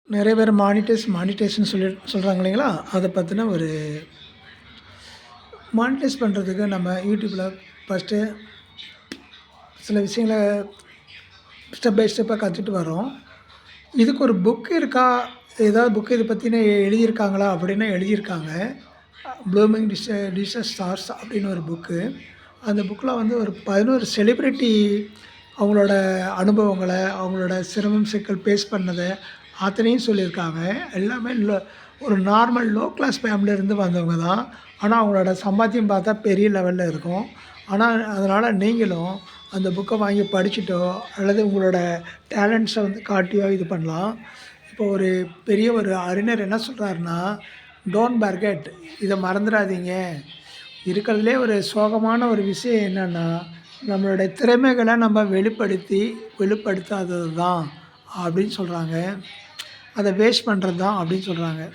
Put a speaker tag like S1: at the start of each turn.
S1: நிறைய பேர் மானிட்டேஷன் சொல்கிறாங்க இல்லைங்களா? அத பத்தின ஒரு மானிட்டைஸ் பண்ணுறதுக்கு நம்ம யூடியூப்பில் ஃபஸ்ட்டு சில விஷயங்கள ஸ்டெப் பை ஸ்டெப்பாக கத்துட்டு வரோம். இதுக்கு ஒரு புக் இருக்கா? ஏதாவது புக் இத பத்தின எழுதியிருக்காங்களா? அப்படின்னா எழுதியிருக்காங்க. ப்ளூமிங் டிஷஸ் ஸ்டார்ஸ் அப்படின்னு ஒரு புக்கு. அந்த புக்கில் வந்து ஒரு 11 செலிபிரிட்டி அவங்களோட அனுபவங்கள, அவங்களோட சிரமம், சிக்கல் ஃபேஸ் பண்ணத அத்தனையும் சொல்லியிருக்காங்க. எல்லாமே ஒரு நார்மல் லோ கிளாஸ் ஃபேமிலியிலேருந்து வந்தவங்க தான். ஆனா, அவங்களோட சம்பாத்தியம் பார்த்தா பெரிய லெவல்ல இருக்கும். ஆனா, அதனால நீங்களும் அந்த புக்க வாங்கி படிச்சுட்டோ, அல்லது உங்களோட டேலண்ட்ஸ வந்து காட்டியோ இது பண்ணலாம். இப்போ ஒரு பெரிய ஒரு அறிஞர் என்ன சொல்றாருன்னா, "டோன்ட் ஃபர்கெட் இத மறந்துறாதீங்க. இருக்கிறதுலே ஒரு சோகமான ஒரு விஷயம் என்னன்னா, நம்மளுடைய திறமைகள நம்ம வெளிப்படுத்தாதது தான்." அப்படின்னு சொல்றாங்க. அத வேஸ்ட் பண்றது தான் அப்படின்னு சொல்றாங்க.